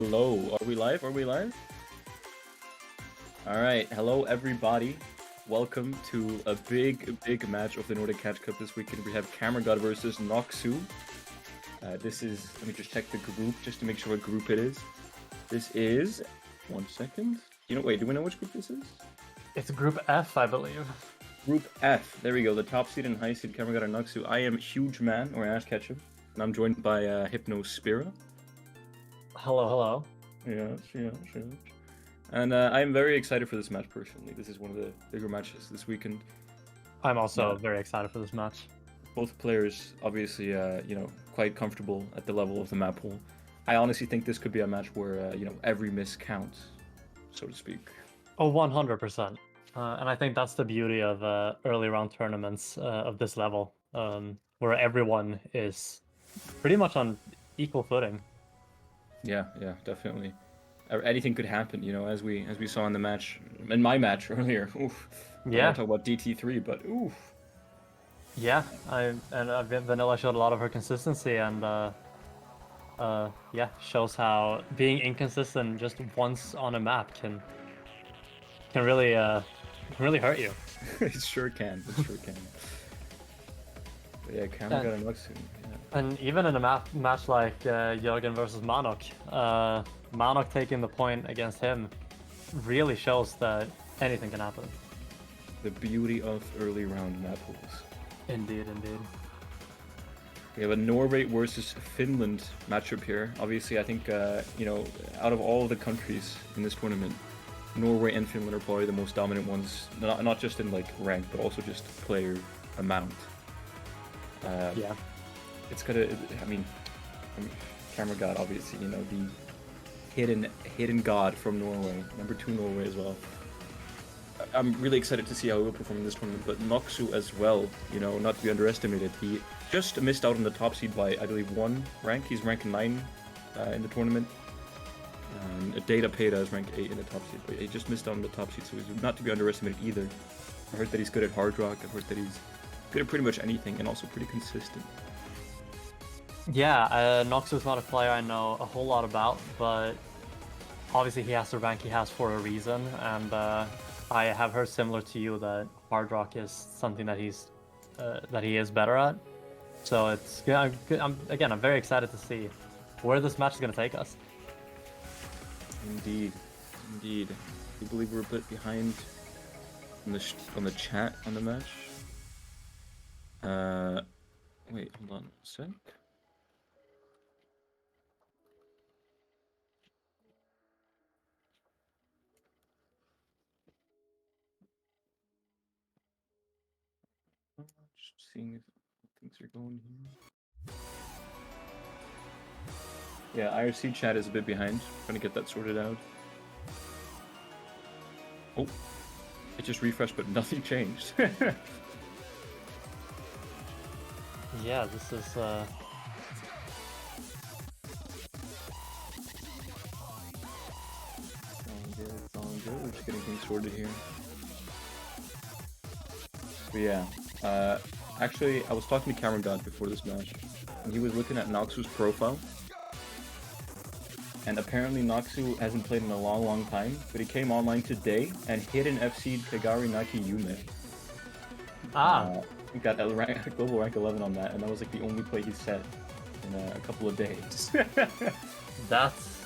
Hello, are we live? Are we live? All right, hello everybody. Welcome to a big match of the Nordic Catch Cup this weekend. We have Cameragod versus noksu. This is, let me just check the group just to make sure what group it is. This is, one second. Wait, do we know which group this is? It's Group F, I believe. Group F, there we go. The top seed and high seed, Cameragod and noksu. I am Huge Man, or Ash Ketchum, and I'm joined by Hypno Spira. Hello, hello. Yes. And I'm very excited for this match personally. This is one of the bigger matches this weekend. I'm also very excited for this match. Both players, obviously, quite comfortable at the level of the map pool. I honestly think this could be a match where, every miss counts, so to speak. Oh, 100%. And I think that's the beauty of early round tournaments of this level, where everyone is pretty much on equal footing. Yeah, definitely. Anything could happen, as we saw in the match, in my match earlier. Oof. Yeah. I don't talk about DT3, but oof. Yeah, Vanilla showed a lot of her consistency, and yeah, shows how being inconsistent just once on a map can really hurt you. It sure can. But yeah, Cameragod and noksu. And even in a match like Jürgen versus Manok, Manok taking the point against him really shows that anything can happen. The beauty of early round map pools. Indeed. We have a Norway versus Finland matchup here. Obviously, I think, out of all of the countries in this tournament, Norway and Finland are probably the most dominant ones, not just in like rank, but also just player amount. Yeah. It's gonna, Cameragod, obviously, the hidden god from Norway, number 2 Norway as well. I'm really excited to see how he will perform in this tournament, but noksu as well, not to be underestimated. He just missed out on the top seed by, I believe, 1 rank. He's rank 9 in the tournament. Data Peta is rank 8 in the top seed, but he just missed out on the top seed, so he's not to be underestimated either. I heard that he's good at hard rock. I've heard that he's good at pretty much anything, and also pretty consistent. Yeah, noksu is not a player I know a whole lot about, but obviously he has the rank he has for a reason, and I have heard similar to you that hard rock is something that he is better at. So it's I'm very excited to see where this match is going to take us. Indeed. I believe we're a bit behind on the chat on the match. Wait, hold on a sec. Just seeing if things are going here. Yeah, IRC chat is a bit behind. Trying to get that sorted out. Oh, it just refreshed, but nothing changed. Yeah, this is It's all good. We're just getting things sorted here. But yeah, actually, I was talking to Cameragod before this match, and he was looking at noksu's profile. And apparently noksu hasn't played in a long time, but he came online today and hit an FC Kagari Naki Yume. He got a global rank 11 on that, and that was like the only play he set in a couple of days. That's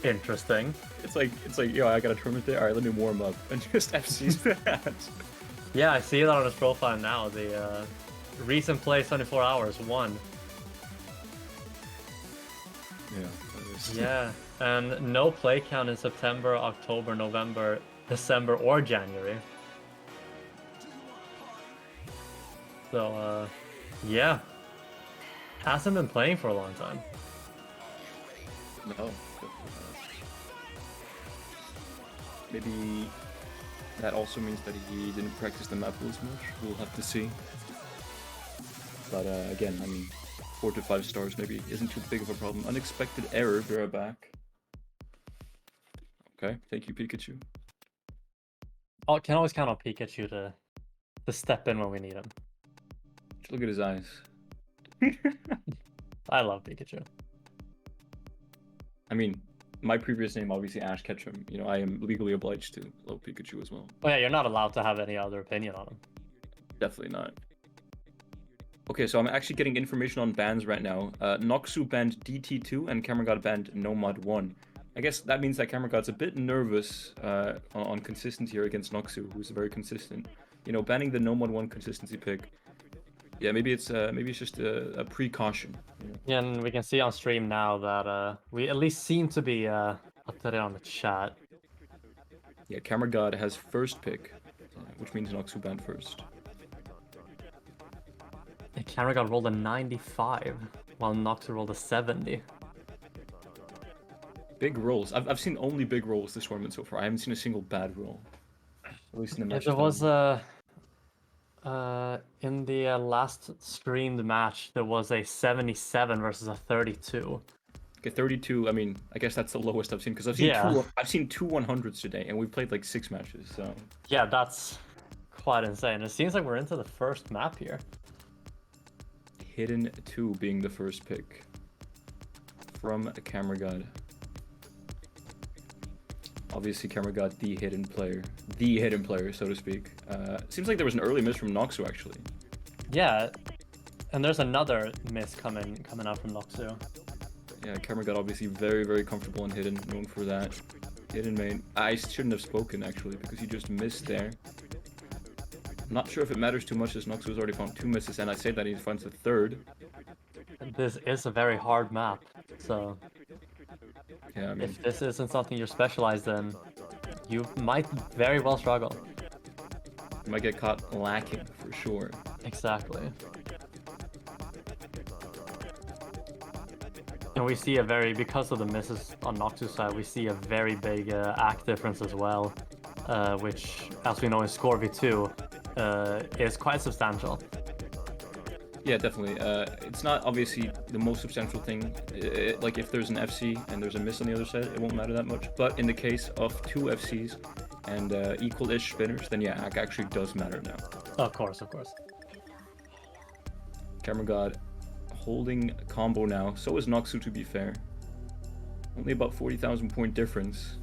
interesting. It's like, yo, I got a tournament there. All right, let me warm up and just FC's that. Yeah, I see that on his profile now. The recent play 24 hours, 1. Yeah. Yeah, and no play count in September, October, November, December, or January. So, yeah. Hasn't been playing for a long time. No. Maybe that also means that he didn't practice the map as much. We'll have to see. But again, 4 to 5 stars maybe isn't too big of a problem. Unexpected error, we're back. Okay, thank you, Pikachu. I can always count on Pikachu to step in when we need him. Just look at his eyes. I love Pikachu. I mean, my previous name, obviously Ash Ketchum. You know, I am legally obliged to love Pikachu as well. Oh yeah, you're not allowed to have any other opinion on him. Definitely not. Okay, so I'm actually getting information on bans right now. Noksu banned DT2 and Cameragod banned Nomad 1. I guess that means that Cameragod's a bit nervous on consistency here against Noksu, who's very consistent. You know, banning the Nomad 1 consistency pick. Yeah, maybe it's just a precaution. You know? Yeah, and we can see on stream now that we at least seem to be. I'll put it on the chat. Yeah, Cameragod has first pick, which means Noksu banned first. Cameragod rolled a 95, while Noksu rolled a 70. Big rolls. I've seen only big rolls this tournament so far. I haven't seen a single bad roll. At least in the match. There was in the last streamed match, there was a 77 versus a 32. Okay, 32. I mean, I guess that's the lowest I've seen because I've seen two 100s today, and we've played like 6 matches. So yeah, that's quite insane. It seems like we're into the first map here. Hidden 2 being the first pick from Cameragod. Obviously, Cameragod, the hidden player, so to speak. Seems like there was an early miss from Noksu, actually. Yeah, and there's another miss coming out from Noksu. Yeah, Cameragod obviously very, very comfortable in hidden, known for that. Hidden main. I shouldn't have spoken, actually, because he just missed there. I'm not sure if it matters too much as Noksu has already found 2 misses, and I say that he finds a third. This is a very hard map, so... Yeah, I mean, if this isn't something you're specialized in, you might very well struggle. you might get caught lacking, for sure. Exactly. And we see because of the misses on Noksu's side, we see a very big act difference as well, which, as we know in Score V2, is quite substantial. Yeah, definitely. It's not obviously the most substantial thing. Like if there's an FC and there's a miss on the other side, it won't matter that much. But in the case of 2 FCs and equal-ish spinners, then yeah, it actually does matter now. Of course. Cameragod holding combo now. So is Noksu, to be fair. Only about 40,000 point difference.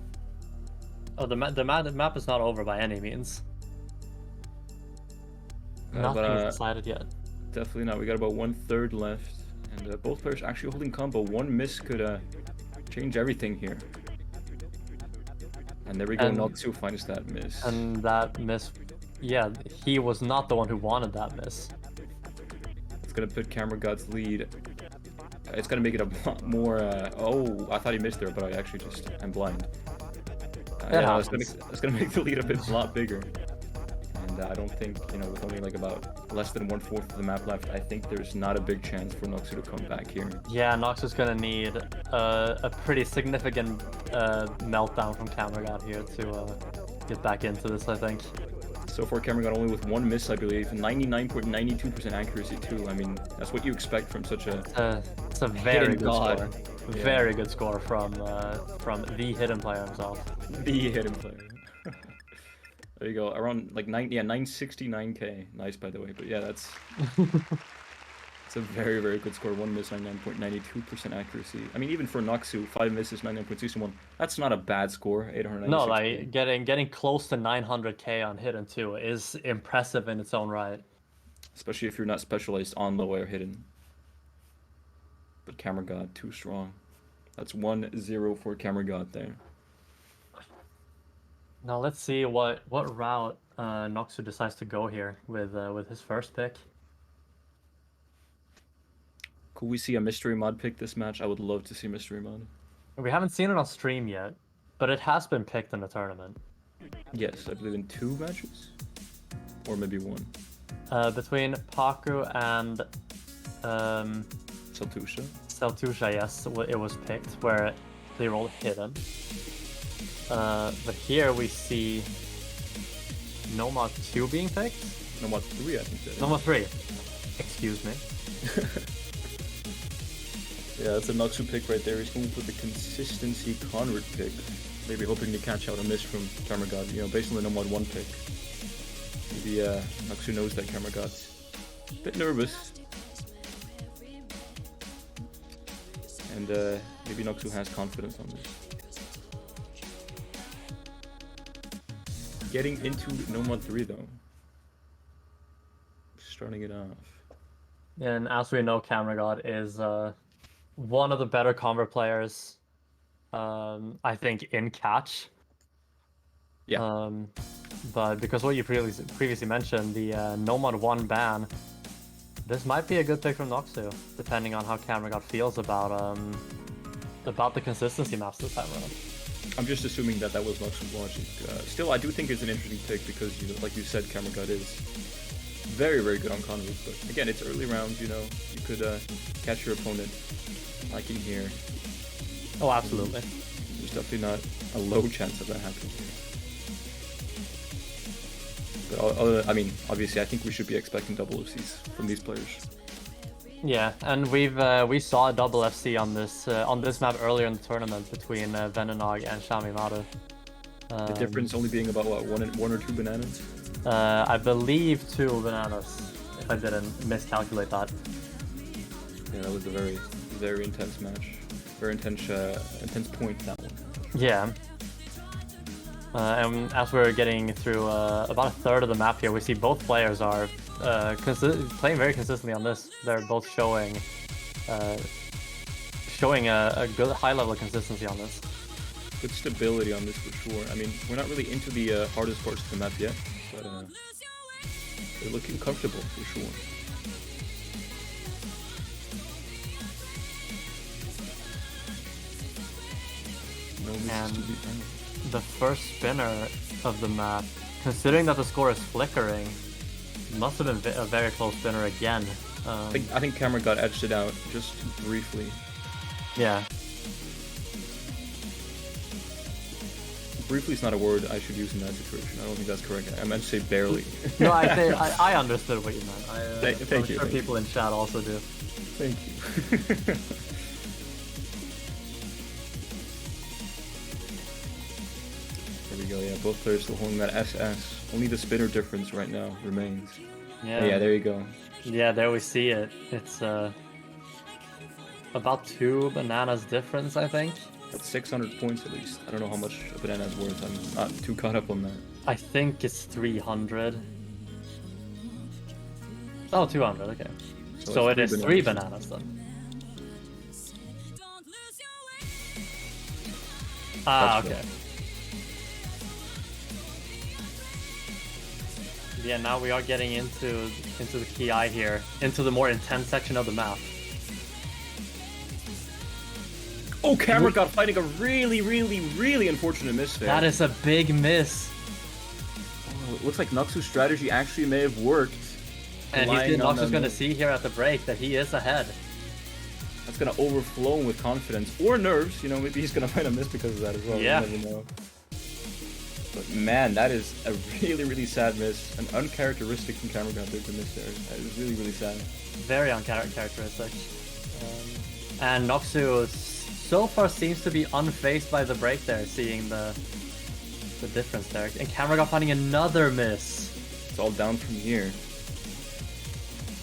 Oh, the map is not over by any means. Nothing is decided yet. Definitely not. We got about 1/3 left, and both players actually holding combo. One miss could change everything here. And there we go. Noksu finds that miss. And that miss, yeah, he was not the one who wanted that miss. It's gonna put Cameragod's lead. It's gonna make it a lot more. Oh, I thought he missed there, but I actually I'm blind. Yeah, it's gonna make the lead a lot bigger. And I don't think, you know, with only like about less than 1/4 of the map left, I think there's not a big chance for Noksu to come back here. Yeah, Noksu's gonna need a pretty significant meltdown from Cameragod here to get back into this, I think. So far, Cameragod only with 1 miss, I believe. 99.92% accuracy too. I mean, that's what you expect from such a. It's a very good score. Yeah. Very good score from the hidden player himself. The hidden player. There you go. Around like 969k. Nice, by the way. But yeah, that's. It's a very, very good score. 1 miss, 99.92% accuracy. I mean, even for Noksu, 5 misses, 99.61. That's not a bad score. 896. No, like getting close to 900k on hidden too is impressive in its own right. Especially if you're not specialized on low air hidden. But Cameragod, too strong. That's 1-0 for Cameragod there. Now let's see what route Noksu decides to go here with his first pick. Could we see a mystery mod pick this match? I would love to see mystery mod. We haven't seen it on stream yet, but it has been picked in the tournament. Yes, I believe in 2 matches, or maybe 1. Between Paku and Saltusha. Saltusha, yes, it was picked where they rolled hidden. But here we see Nomad 2 being picked. Nomad 3, I think that is. Nomad 3. Excuse me. Yeah, that's a Noksu pick right there. He's going for the consistency convert pick. Maybe hoping to catch out a miss from Cameragod, you know, based on the Nomad 1 pick. Maybe Noksu knows that Cameragod's a bit nervous. And Maybe noksu has confidence on this. Getting into Nomad 3 though. Starting it off. And as we know, Cameragod is one of the better combo players, I think, in catch. Yeah. But because what you previously mentioned, the Nomad 1 ban, this might be a good pick from noksu, depending on how Cameragod feels about the consistency maps this time around. I'm just assuming that was noksu's logic. Still, I do think it's an interesting pick because, like you said, Cameragod is very, very good on combos. But again, it's early rounds. You could catch your opponent like in here. Oh, absolutely. There's definitely not a low chance of that happening. But I mean, obviously, I think we should be expecting double FCs from these players. Yeah, and we saw a double FC on this map earlier in the tournament between Venenog and Shamimaru. The difference only being about what, one or two bananas? I believe 2 bananas, if I didn't miscalculate that. Yeah, that was a very, very intense match. Very intense point, that one. Yeah. And as we're getting through about a third of the map here, we see both players are playing very consistently on this. They're both showing a good high level of consistency on this. Good stability on this for sure. I mean, we're not really into the hardest parts of the map yet, but they're looking comfortable for sure. No misses to be found. The first spinner of the map, considering that the score is flickering, must have been a very close spinner again. I think Cameragod edged it out just briefly. Yeah. Briefly is not a word I should use in that situation. I don't think that's correct. I meant to say barely. No, I understood what you meant. Thank you. I'm sure people in chat also do. Thank you. There we go. Yeah, both players still holding that SS. Only the spinner difference right now remains. Yeah. But yeah, there you go. Yeah, there we see it. It's about 2 bananas difference, I think. That's 600 points at least. I don't know how much a banana is worth. I'm not too caught up on that. I think it's 300. Oh, 200, okay. So it is 3 bananas then. Ah, okay. Yeah, now we are getting into the key eye here, into the more intense section of the map. Oh, Cameragod fighting a really, really, really unfortunate miss there. That is a big miss. Oh, it looks like noksu's strategy actually may have worked. And noksu's going to see here at the break that he is ahead. That's going to overflow with confidence or nerves. Maybe he's going to find a miss because of that as well. Yeah. You never know. But man, that is a really, really sad miss. An uncharacteristic from Cameragod there to miss there. That is really, really sad. Very uncharacteristic. And noksu so far seems to be unfazed by the break there, seeing the difference there. And Cameragod finding another miss. It's all down from here.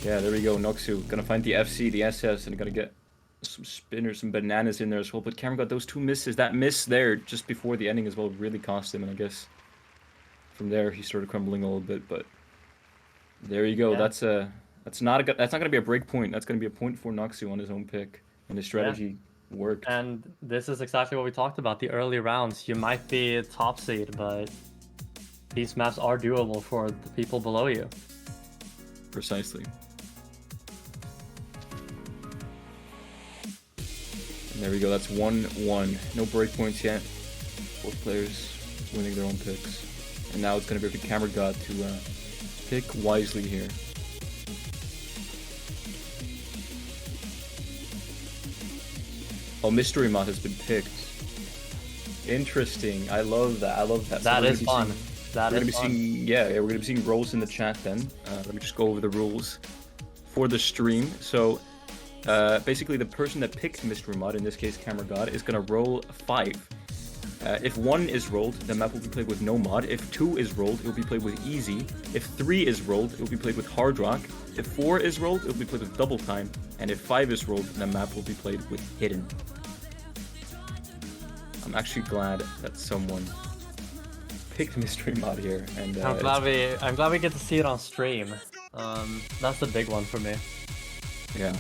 Yeah, there we go. noksu gonna find the FC, the SS, and gonna get some spinners, some bananas in there as well. But Cameragod, those 2 misses, that miss there just before the ending as well really cost him. And I guess from there he started crumbling a little bit. But there you go. Yeah. That's not gonna be a break point. That's gonna be a point for noksu on his own pick, and his strategy worked. And this is exactly what we talked about. The early rounds, you might be top seed, but these maps are doable for the people below you. Precisely. And there we go. That's 1-1. No breakpoints yet. Both players winning their own picks. And now it's going to be up to Cameragod to pick wisely here. Oh, Mystery Mod has been picked. Interesting. I love that. I love that. That is fun. We're going to be seeing roles in the chat then. Let me just go over the rules for the stream. So, basically, the person that picked Mystery Mod, in this case Cameragod, is going to roll 5. If 1 is rolled, the map will be played with no mod. If 2 is rolled, it will be played with easy. If 3 is rolled, it will be played with hard rock. If 4 is rolled, it will be played with double time. And if 5 is rolled, the map will be played with hidden. I'm actually glad that someone picked mystery mod here, and I'm glad we get to see it on stream. That's the big one for me. yeah.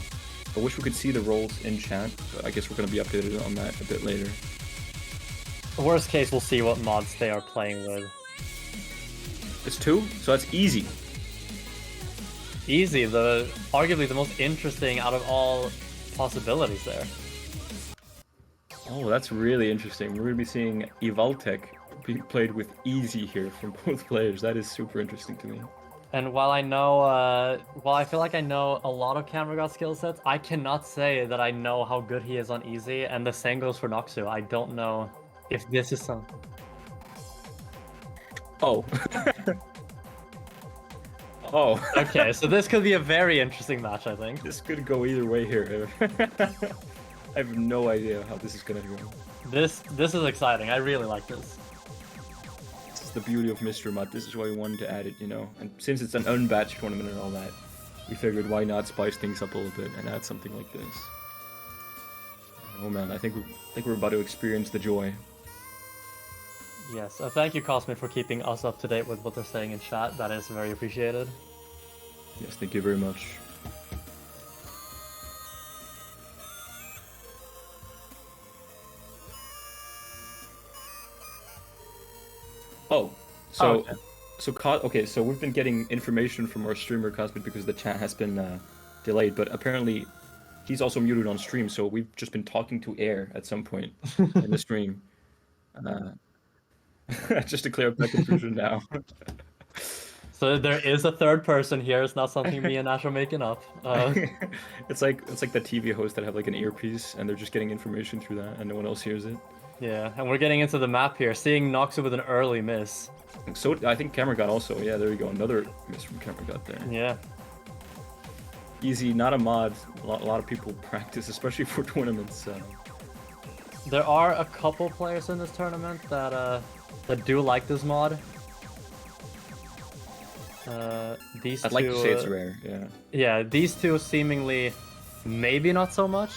I wish we could see the roles in chat, but I guess we're gonna be updated on that a bit later. Worst case, we'll see what mods they are playing with. It's 2, so that's easy. Easy, arguably the most interesting out of all possibilities there. Oh, that's really interesting. We're gonna be seeing Evaltech being played with easy here from both players. That is super interesting to me. And while I know, while I feel like I know a lot of Cameragod skill sets, I cannot say that I know how good he is on easy, and the same goes for noksu. I don't know if this is some... Oh. Oh. Okay, so this could be a very interesting match, I think. This could go either way here. I have no idea how this is gonna go. This is exciting. I really like this. This is the beauty of Mystery Mod. This is why we wanted to add it, you know. And since it's an unbatched tournament and all that, we figured why not spice things up a little bit and add something like this. Oh man, I think we're about to experience the joy. Yes, thank you, Cosmic, for keeping us up to date with what they're saying in chat. That is very appreciated. Yes, thank you very much. Oh, so okay, so we've been getting information from our streamer Cosmic because the chat has been delayed, but apparently he's also muted on stream, so we've just been talking to air at some point in the stream. Just to clear up that confusion now. So there is a third person here. It's not something me and Ash are making up. It's like the TV hosts that have like an earpiece and they're just getting information through that and no one else hears it. Yeah, and we're getting into the map here, seeing noksu with an early miss. So I think Cameragod also. Yeah, there you go. Another miss from Cameragod there. Yeah. Easy, not a mod. A lot of people practice, especially for tournaments. There are a couple players in this tournament that do like this mod. These two. I'd like to say it's rare. Yeah. Yeah, these two seemingly, maybe not so much.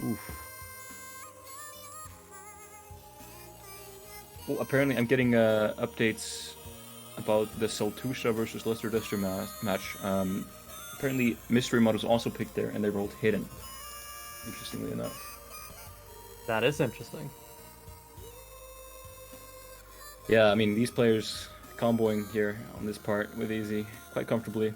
Oof. Well, apparently I'm getting updates about the Saltusha versus Lester Duster match. Apparently Mystery Mod was also picked there, and they rolled Hidden. Interestingly enough. That is interesting. Yeah, I mean, these players comboing here on this part with easy quite comfortably.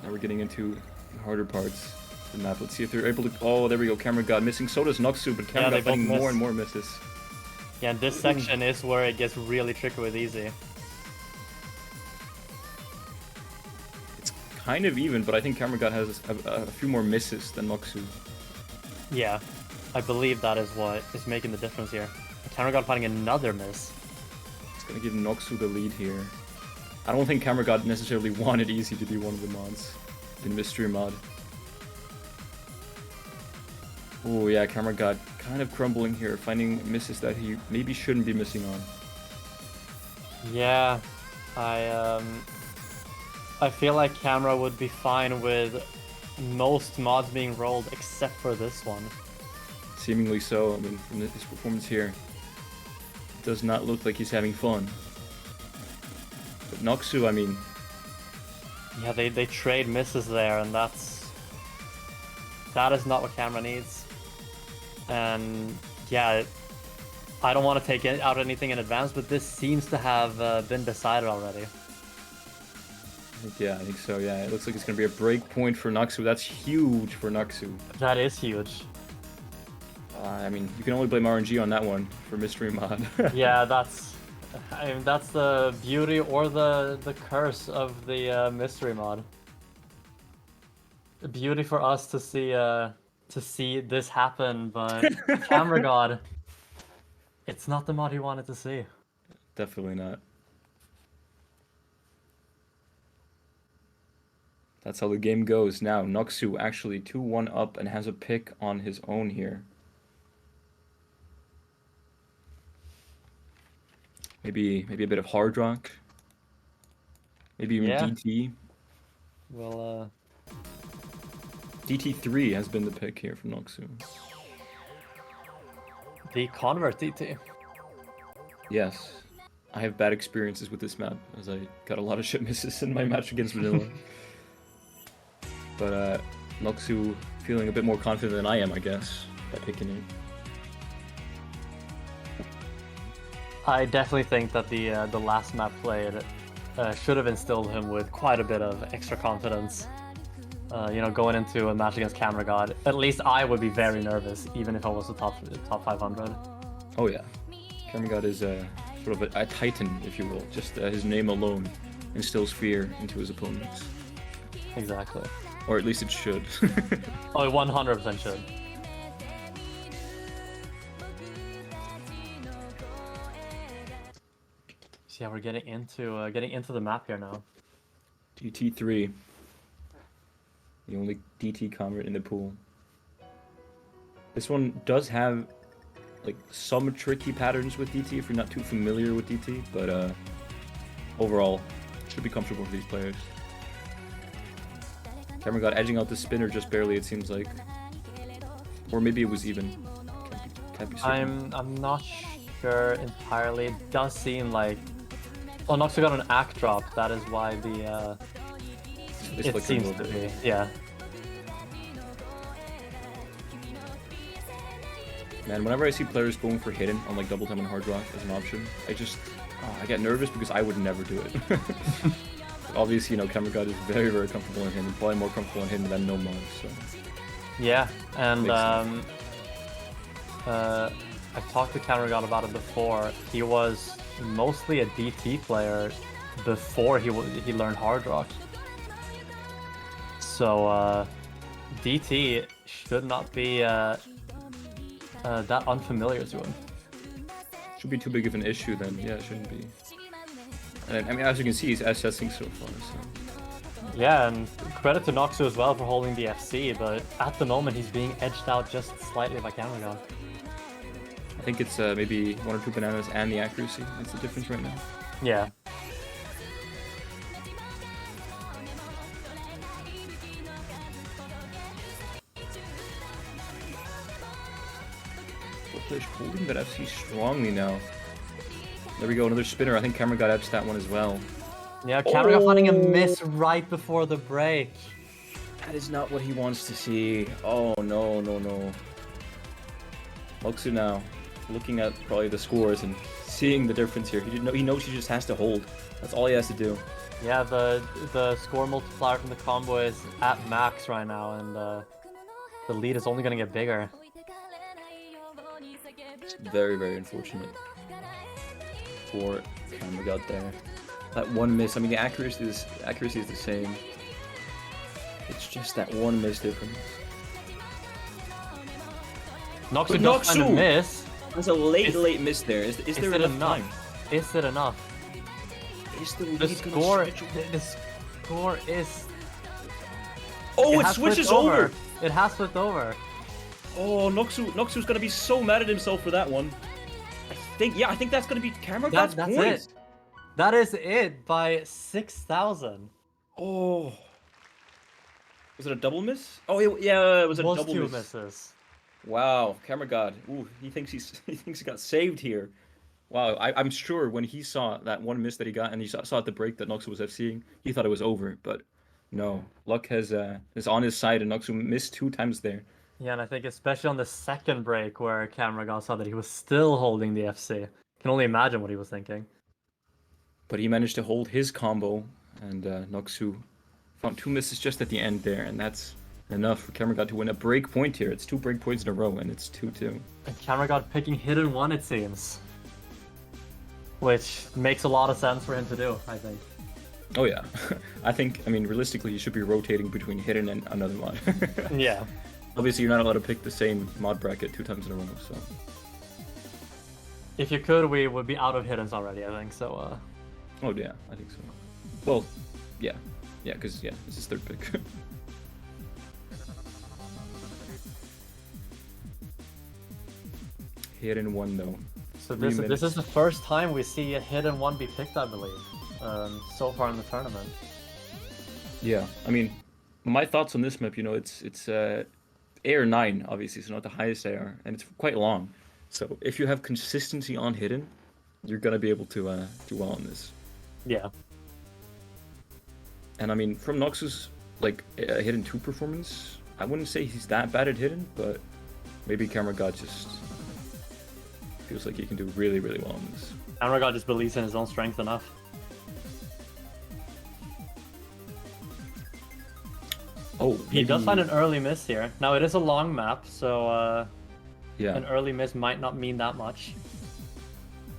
Now we're getting into the harder parts of the map. Let's see if they're able to... Oh, there we go. Cameragod missing. So does noksu, but Cameragod finding more and more misses. Yeah, and this section is where it gets really tricky with easy. It's kind of even, but I think Cameragod has a few more misses than noksu. Yeah, I believe that is what is making the difference here. Cameragod finding another miss. It's gonna give noksu the lead here. I don't think Cameragod necessarily wanted easy to be one of the mods in Mystery Mod. Oh yeah, Cameragod kind of crumbling here, finding misses that he maybe shouldn't be missing on. Yeah, I feel like Camera would be fine with most mods being rolled except for this one. Seemingly so. I mean, from his performance here, it does not look like he's having fun. But noksu, I mean... Yeah, they trade misses there, and that is not what Camera needs. And yeah, I don't want to take out anything in advance, but this seems to have been decided already. Yeah, I think so, yeah. It looks like it's going to be a break point for noksu. That's huge for noksu. That is huge. I mean, you can only blame RNG on that one for Mystery Mod. Yeah, that's the beauty or the curse of the Mystery Mod. The beauty for us to see this happen, but Cameragod, it's not the mod he wanted to see. Definitely not. That's how the game goes now. noksu actually 2-1 up and has a pick on his own here. Maybe a bit of hard rock. Maybe even DT. Well, DT3 has been the pick here from noksu. The convert DT. Yes. I have bad experiences with this map, as I got a lot of shit misses in my match against Vanilla. But noksu feeling a bit more confident than I am, I guess, by picking it. I definitely think that the last map played should have instilled him with quite a bit of extra confidence. You know, going into a match against Cameragod, at least I would be very nervous, even if I was the top 500. Oh yeah, Cameragod is sort of a titan, if you will. Just his name alone instills fear into his opponents. Exactly. Or at least it should. Oh, 100% should. So yeah, we're getting into the map here now. DT3. The only DT convert in the pool. This one does have like some tricky patterns with DT if you're not too familiar with DT, but overall should be comfortable for these players. Cameragod edging out the spinner just barely, it seems like. Or maybe it was even. Can't be certain. I'm not sure entirely. It does seem like noksu got an act drop. That is why the it seems to be, yeah. Man, whenever I see players going for hidden on like double time and hard rock as an option, I get nervous because I would never do it. Obviously, you know, Cameragod is very, very comfortable in hidden, probably more comfortable in hidden than no mod, so. Yeah, and I've talked to Cameragod about it before. He was mostly a DT player before he learned hard rock. So DT should not be that unfamiliar to him. Should be too big of an issue then. Yeah, it shouldn't be. And I mean, as you can see, he's assessing so far. So. Yeah, and credit to noksu as well for holding the FC, but at the moment he's being edged out just slightly by Cameragod. I think it's maybe 1 or 2 bananas and the accuracy. That's the difference right now. Yeah. Both holding that FC strongly now. There we go, another spinner. I think Cameragod edged that one as well. Yeah, Cameragod finding a miss right before the break. That is not what he wants to see. Oh no, no, no. noksu now looking at probably the scores and seeing the difference here. He knows he just has to hold. That's all he has to do. Yeah, the score multiplier from the combo is at max right now, and the lead is only going to get bigger. It's very, very unfortunate for Cameragod there. That one miss. I mean, the accuracy is the same. It's just that one miss difference. noksu does find a miss. There's a late miss there. Is there enough time? Is it enough? Is the score is... Oh, it switches over! It has flipped over. Oh, Noksu's gonna be so mad at himself for that one. I think that's gonna be Cameragod's that's points. It. That is it by 6,000. Oh. Was it a double miss? Oh, yeah, it was a double miss. 2 misses. Wow, Cameragod. Ooh, he thinks he got saved here. Wow, I'm sure when he saw that one miss that he got and he saw at the break that noksu was FCing, he thought it was over, but no. Luck is on his side and noksu missed 2 times there. Yeah, and I think especially on the second break where Cameragod saw that he was still holding the FC. Can only imagine what he was thinking. But he managed to hold his combo, and noksu found 2 misses just at the end there, and that's enough for Cameragod to win a break point here. It's 2 break points in a row, and it's 2-2. And Cameragod picking hidden 1, it seems. Which makes a lot of sense for him to do, I think. Oh yeah. I mean, realistically, you should be rotating between hidden and another mod. Yeah. Obviously, you're not allowed to pick the same mod bracket 2 times in a row, so... If you could, we would be out of hiddens already, I think, so, Oh yeah, I think so. Well, yeah. Yeah, because, yeah, this is 3rd pick. Hidden 1, though. So this is the first time we see a hidden 1 be picked, I believe, so far in the tournament. Yeah, I mean, My thoughts on this map, it's AR 9, obviously, so not the highest AR, and it's quite long. So if you have consistency on hidden, you're gonna be able to do well on this. Yeah. And I mean, from Noxus, like hidden 2 performance, I wouldn't say he's that bad at hidden, but maybe Cameragod just feels like he can do really, really well on this. Cameragod just believes in his own strength enough. Oh, He does find an early miss here. Now it is a long map, so yeah. an early miss might not mean that much.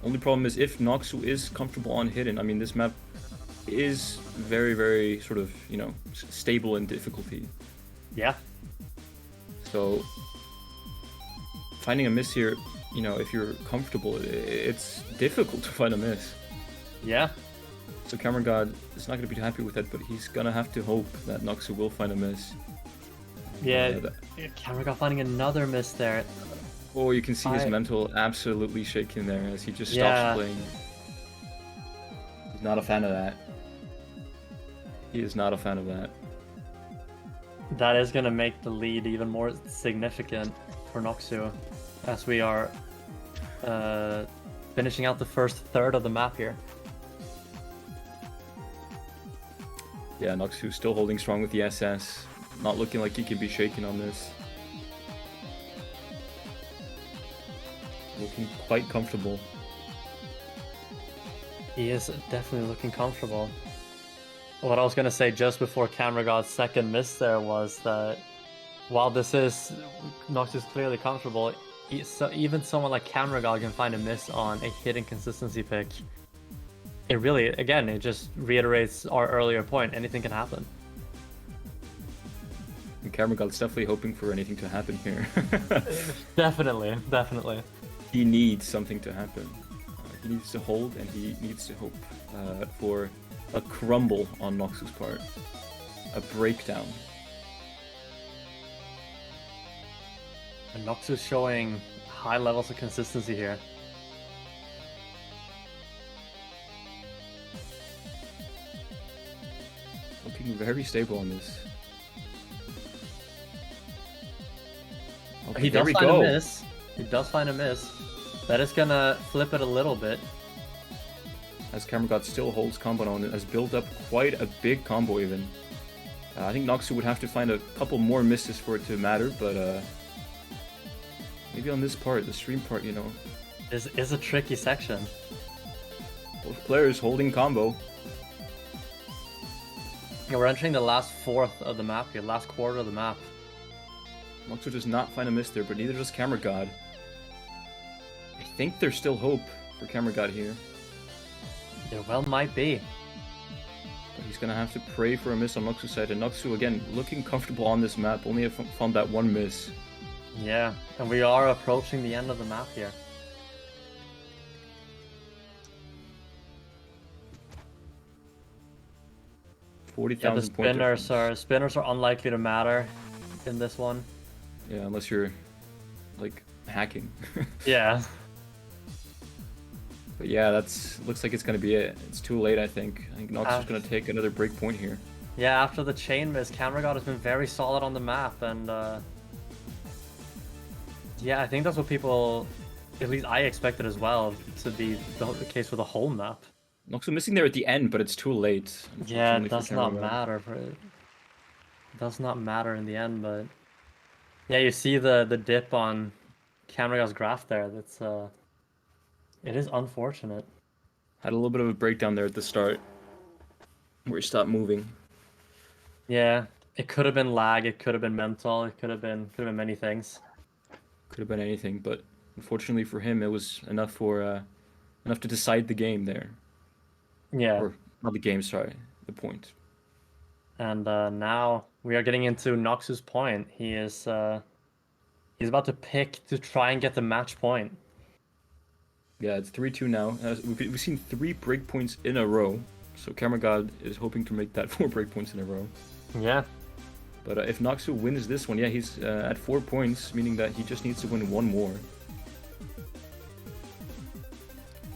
Only problem is if Noksu is comfortable on hidden, I mean, this map is very, very sort of, stable in difficulty. Yeah. So finding a miss here, if you're comfortable, it's difficult to find a miss. Yeah. So Cameragod is not going to be happy with that, but he's going to have to hope that Noksu will find a miss. Yeah, Cameragod finding another miss there. Oh, you can see his mental absolutely shaking there as he just stops playing. He's not a fan of that. He is not a fan of that. That is going to make the lead even more significant for Noksu, as we are finishing out the first third of the map here. Yeah, Noksu still holding strong with the SS. Not looking like he can be shaken on this. Looking quite comfortable. He is definitely looking comfortable. What I was going to say just before Cameragod's second miss there was that while this is Noksu's clearly comfortable, even someone like Cameragod can find a miss on a hidden consistency pick. It really, again, it just reiterates our earlier point. Anything can happen. And Cameраgod's definitely hoping for anything to happen here. Definitely, definitely. He needs something to happen. He needs to hold, and he needs to hope for a crumble on Noksu's part. A breakdown. And Noksu's showing high levels of consistency here. Looking very stable on this. Okay, He does find a miss. He does find a miss. That is gonna flip it a little bit. As Cameragod still holds combo on it, has built up quite a big combo even. I think Noksu would have to find a couple more misses for it to matter, but maybe on this part, the stream part, This is a tricky section. Both players holding combo. Yeah, we're entering the last fourth of the map here, last quarter of the map. Noksu does not find a miss there, but neither does Cameragod. I think there's still hope for Cameragod here. There well might be. But he's going to have to pray for a miss on Noksu's side, and Noksu, again, looking comfortable on this map, only have found that one miss. Yeah, and we are approaching the end of the map here. Yeah, the spinners are unlikely to matter in this one. Yeah, unless you're like hacking. Yeah. But yeah, looks like it's gonna be it. It's too late, I think. I think Nox is gonna take another break point here. Yeah, after the chain miss, Cameragod has been very solid on the map, and yeah, I think that's what people, at least I expected as well, to be the case for the whole map. Noxu missing there at the end, but it's too late. Yeah, it does not matter. It does not matter in the end, but yeah, you see the dip on Cameragod's graph there. That's it is unfortunate. Had a little bit of a breakdown there at the start, where he stopped moving. Yeah, it could have been lag. It could have been mental. It could have been many things. Could have been anything, but unfortunately for him, it was enough to decide the game there. Yeah. Or not the game, sorry, the point. And now we are getting into Noxu's point. He is he's about to pick to try and get the match point. Yeah, it's 3-2 now. We've seen 3 breakpoints in a row, so Cameragod is hoping to make that 4 breakpoints in a row. Yeah. But if Noksu wins this one, yeah, he's at 4 points, meaning that he just needs to win 1 more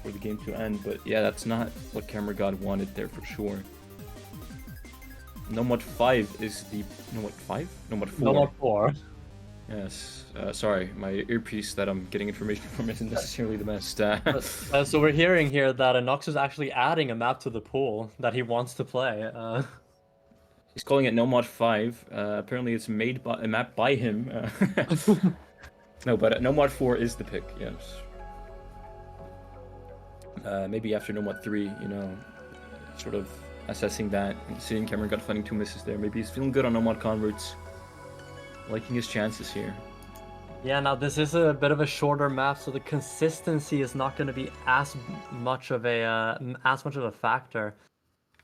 for the game to end. But yeah, that's not what Cameragod wanted there for sure. Nomad 5 is the Nomad 5? Nomad 4. No more 4. Yes. Sorry, my earpiece that I'm getting information from isn't necessarily the best. So we're hearing here that Nox is actually adding a map to the pool that he wants to play. He's calling it Nomad 5. Apparently, it's made by a map by him. No, but Nomad 4 is the pick. Yes. Maybe after Nomad 3, you know, sort of assessing that and seeing Cameragod finding 2 misses there. Maybe he's feeling good on Nomad converts, liking his chances here. Yeah, now this is a bit of a shorter map, so the consistency is not going to be as much of a factor.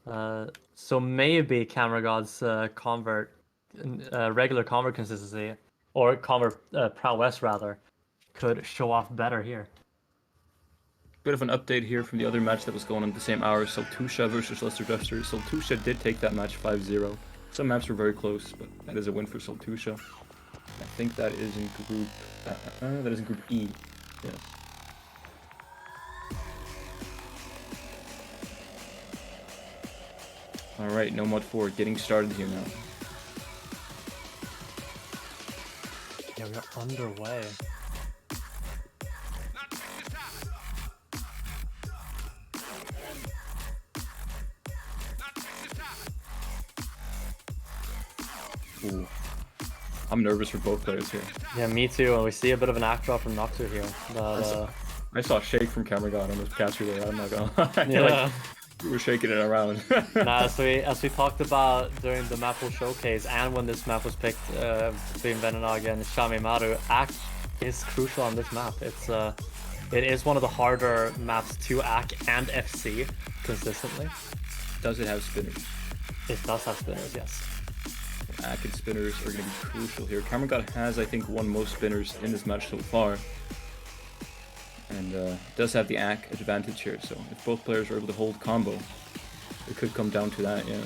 So maybe Cameragod's regular convert consistency, or convert prowess rather, could show off better here. Bit of an update here from the other match that was going on at the same hour. Saltusha versus Leicester Duster. Saltusha did take that match 5-0. Some maps were very close, but that is a win for Saltusha. I think that is in group E. Yes. All right, Nomad 4 getting started here now. Yeah, we are underway. Ooh. I'm nervous for both players here. Yeah, me too. And we see a bit of an act drop from noksu here. But, I saw a shake from Cameragod on this catcher there. I'm not gonna lie. yeah. Like, we were shaking it around. Now, as we talked about during the map pool showcase, and when this map was picked between Vennog and Shamimaru, Act is crucial on this map. It is one of the harder maps to Act and FC consistently. Does it have spinners? It does have spinners, yes. Ack and spinners are going to be crucial here. Cameragod has, I think, won most spinners in this match so far. And does have the Ack advantage here, so if both players are able to hold combo, it could come down to that, yes.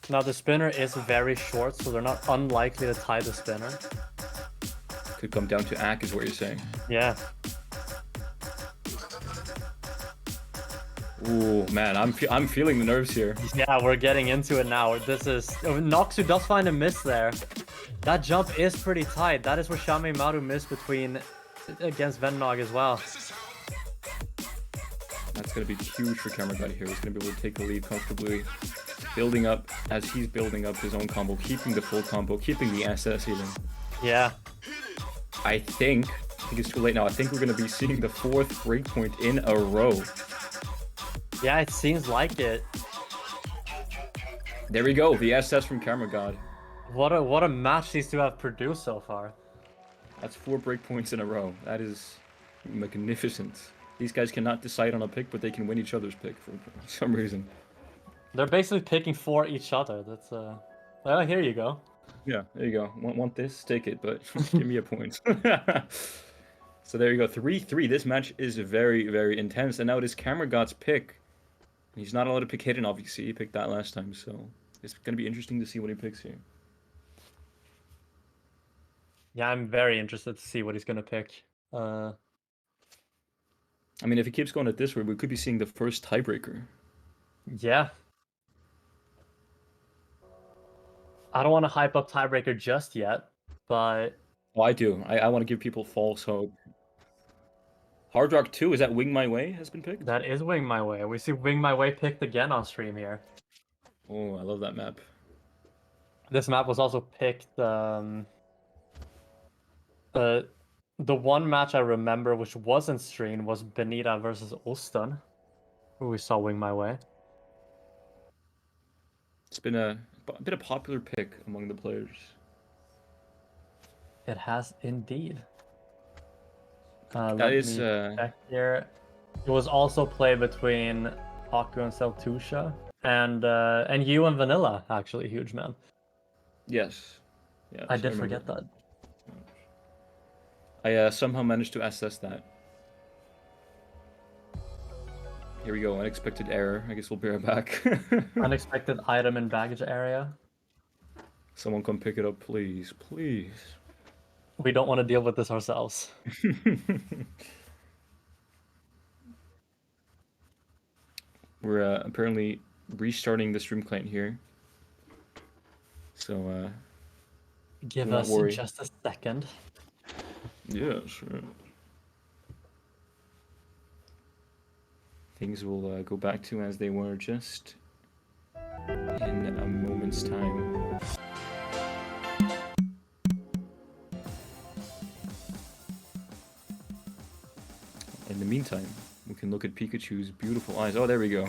Now the spinner is very short, so they're not unlikely to tie the spinner. Could come down to Ack is what you're saying. Yeah. Ooh, man, I'm feeling the nerves here. Yeah, we're getting into it now. This is... noksu does find a miss there. That jump is pretty tight. That is where Shamimaru missed against Vennog as well. That's going to be huge for Cameragod here. He's going to be able to take the lead comfortably. Building up as he's building up his own combo, keeping the full combo, keeping the SS even. Yeah. I think it's too late now. I think we're going to be seeing the 4th breakpoint in a row. Yeah, it seems like it. There we go, the SS from Cameragod. What a match these two have produced so far. That's 4 breakpoints in a row. That is magnificent. These guys cannot decide on a pick, but they can win each other's pick for some reason. They're basically picking for each other. That's well, here you go. Yeah, there you go. Want this? Take it, but give me a point. So there you go, 3-3. This match is very, very intense, and now it is Cameragod's pick. He's not allowed to pick hidden, obviously. He picked that last time, so it's going to be interesting to see what he picks here. Yeah, I'm very interested to see what he's going to pick. I mean, if he keeps going at this way, we could be seeing the first tiebreaker. Yeah. I don't want to hype up tiebreaker just yet, but... Oh, I do. I want to give people false hope. Hard Rock 2, is that Wing My Way has been picked? That is Wing My Way. We see Wing My Way picked again on stream here. Oh, I love that map. This map was also picked... the one match I remember which wasn't streamed was Benita versus Ulston, where we saw Wing My Way. It's been a bit of popular pick among the players. It has indeed. That is check here. It was also played between Haku and Saltusha, and you and Vanilla, actually, huge man. Yes. Yes, I did forget that. I somehow managed to assess that. Here we go, unexpected error. I guess we'll be right back. Unexpected item in baggage area. Someone come pick it up, please. Please. We don't want to deal with this ourselves. We're apparently restarting the stream client here. So, Give do not us worry. just a second. Yeah, sure. Things will go back to as they were just in a moment's time. In the meantime, we can look at Pikachu's beautiful eyes. Oh, there we go.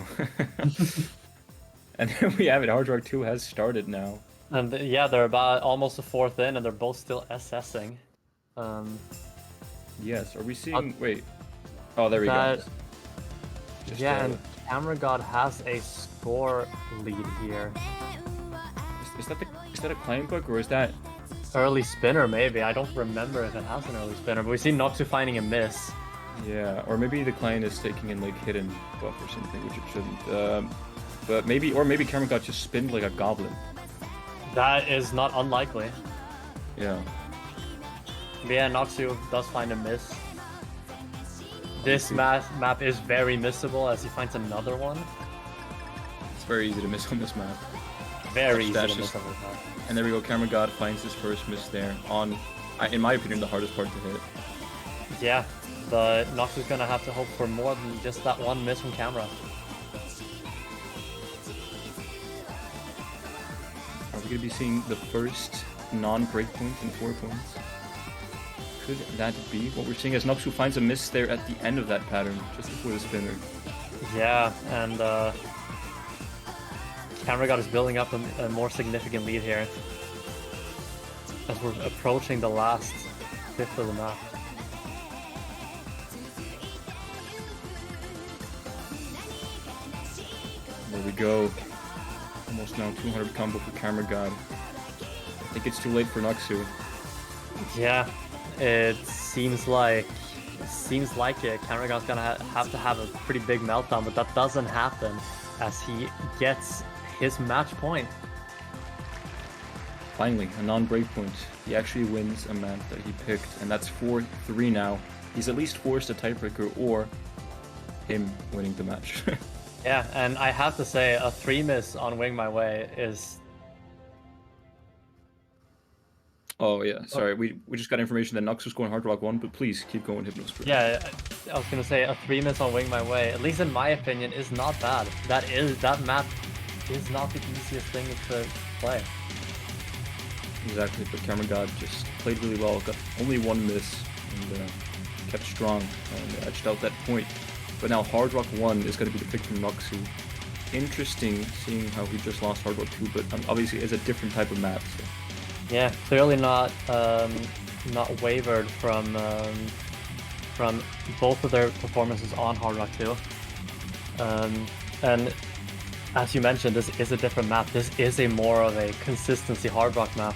And there we have it. Hard Rock 2 has started now. And yeah, they're about almost a fourth in, and they're both still assessing. Yes. Are we seeing? Wait. Oh, there we go. Just, yeah, and Cameragod has a score lead here. Is that a client bug or is that early spinner? Maybe, I don't remember if it has an early spinner, but we see Noksu finding a miss. Yeah, or maybe the client is taking in like hidden buff or something, which it shouldn't. But maybe Cameragod just spinned like a goblin. That is not unlikely. Yeah. But yeah, Noksu does find a miss. This map is very missable as he finds another one. It's very easy to miss on this map. Very easy to miss on this map. And there we go, Cameragod finds his first miss there on, in my opinion, the hardest part to hit. Yeah, but Noksu's gonna have to hope for more than just that one miss from Camera. Are we going to be seeing the first non-breakpoint in 4 points? Could that be what we're seeing as Noksu finds a miss there at the end of that pattern, just before the spinner? Yeah, and Cameragod is building up a more significant lead here as we're approaching the last fifth of the map. There we go. Almost now 200 combo for Cameragod. I think it's too late for Noksu. Yeah, it seems like Cameragod's gonna have to have a pretty big meltdown, but that doesn't happen as he gets his match point. Finally, a non-breakpoint. He actually wins a map that he picked, and that's 4-3 now. He's at least forced a tiebreaker or him winning the match. Yeah, and I have to say, a 3 miss on Wing My Way is... Oh yeah, sorry, we just got information that Nox was going Hard Rock 1, but please keep going Hypnospray. Yeah, I was gonna say, a 3 miss on Wing My Way, at least in my opinion, is not bad. That map is not the easiest thing to play. Exactly, but Cameragod just played really well, got only 1 miss, and kept strong, and edged out that point. But now Hard Rock 1 is going to be the pick from Noksu. Interesting seeing how he just lost Hard Rock 2, but obviously it's a different type of map. So. Yeah, clearly not wavered from both of their performances on Hard Rock 2. And as you mentioned, this is a different map. This is a more of a consistency Hard Rock map.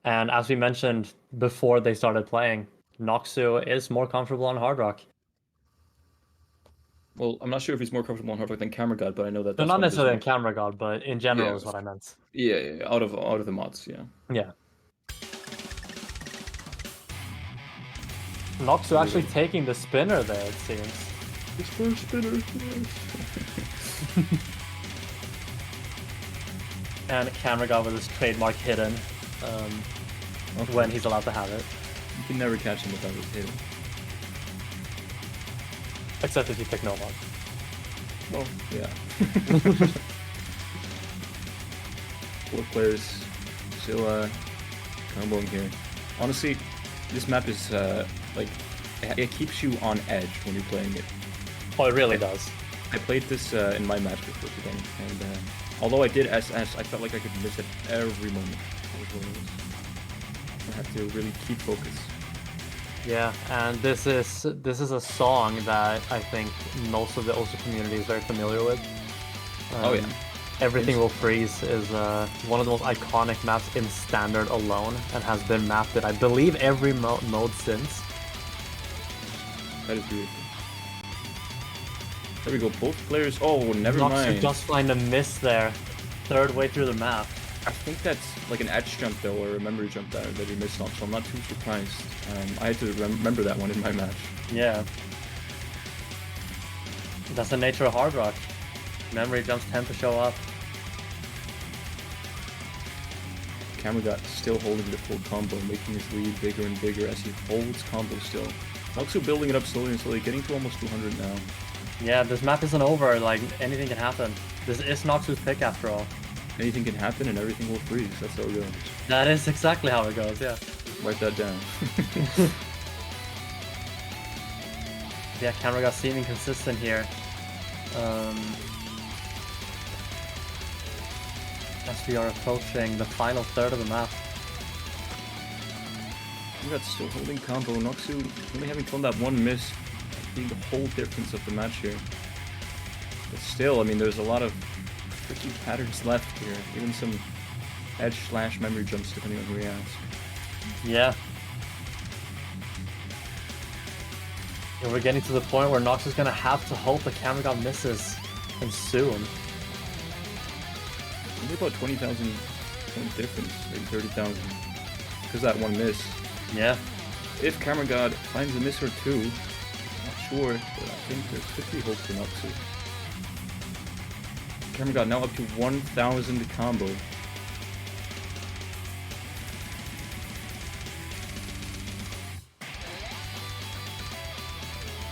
And as we mentioned before they started playing, Noksu is more comfortable on Hard Rock. Well, I'm not sure if he's more comfortable on Hard Rock than Cameragod, but I know that. So not necessarily in Cameragod, but in general is what I meant. Yeah, out of the mods, yeah. Yeah. Noksu actually taking the spinner there, it seems. His first spinner, And Cameragod with his trademark hidden, when he's allowed to have it. You can never catch him without his hidden. Except if you pick no mod. Well, yeah. 4 players still comboing here. Honestly, this map is like it keeps you on edge when you're playing it. Oh, it really does. I played this in my match before today, and although I did SS, I felt like I could miss it every moment. I had to really keep focus. Yeah, and this is a song that I think most of the OSU community is very familiar with. Oh yeah. Everything Will Freeze is one of the most iconic maps in Standard alone, and has been mapped in, I believe, every mode since. That is beautiful. There we go, both players. Oh, never mind. Just find a miss there, third way through the map. I think that's like an edge jump though, or a memory jump that he missed on, so I'm not too surprised. I had to remember that one in my match. Yeah. That's the nature of Hard Rock. Memory jumps tend to show up. Cameragod still holding the full combo, making his lead bigger and bigger as he holds combo still. Noksu building it up slowly and slowly, getting to almost 200 now. Yeah, this map isn't over, like, anything can happen. This is Noksu's pick after all. Anything can happen and everything will freeze, that's how it goes. That is exactly how it goes, yeah. Write that down. Yeah, Cameragod seeming consistent here. As we are approaching the final third of the map. Cameragod still holding combo. Noksu only having thrown that one miss, being the whole difference of the match here. But still, I mean, there's a lot of tricky patterns left here. Even some edge/memory jumps, depending on who you ask. Yeah. And we're getting to the point where Nox is gonna have to hope that Cameragod misses, and soon. Maybe about 20,000 point difference, maybe 30,000. Because that one miss. Yeah. If Cameragod finds a miss or two, not sure, but I think there could be hope for Noksu. Cameragod now up to 1,000 combo.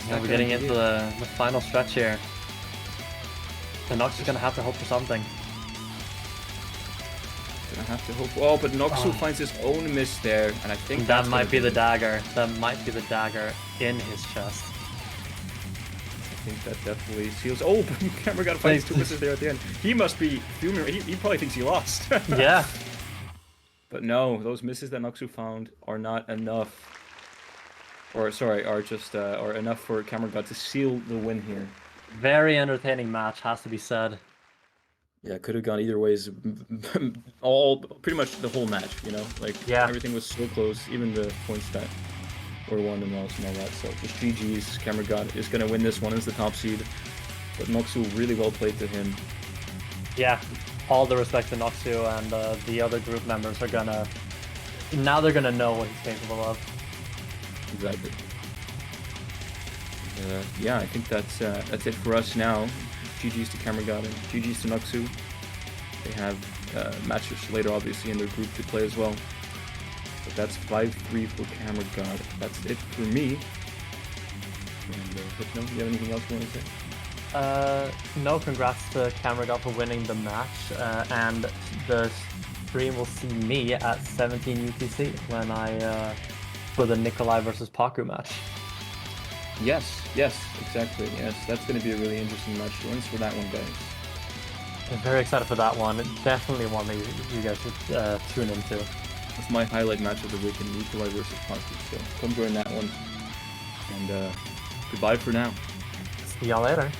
Yeah, we're getting into the final stretch here. The Nox is gonna have to hope for something. Gonna have to hope. Oh, but Noksu finds his own miss there, and I think that might be the dagger. That might be the dagger in his chest. I think that definitely seals. Oh, but Cameragod finds two misses there at the end. He must be fuming. He probably thinks he lost. Yeah. But no, those misses that Noksu found are not enough. Or sorry, are just are enough for Cameragod to seal the win here. Very entertaining match, has to be said. Yeah, could have gone either ways. All pretty much the whole match, you know, like everything was so close, even the points that were won and all that. So just GG's. Cameragod is gonna win this one as the top seed, but Noksu really well played to him. Yeah, all the respect to Noksu, and the other group members are gonna they're gonna know what he's capable of. Exactly. Yeah, I think that's it for us now. GG's to Cameragod and GG's to Noksu. They have matches later, obviously, in their group to play as well. But that's 5-3 for Cameragod. That's it for me. And Hypno, do you have anything else you want to say? No, congrats to Cameragod for winning the match, and the stream will see me at 17 UTC when for the Nikolai versus Paku match. Yes, exactly. Yes, that's going to be a really interesting match. Join us for that one, guys. I'm very excited for that one. Definitely one that you guys should tune into. It's my highlight match of the weekend, Nikolai versus Paku. So come join that one. And goodbye for now. See y'all later.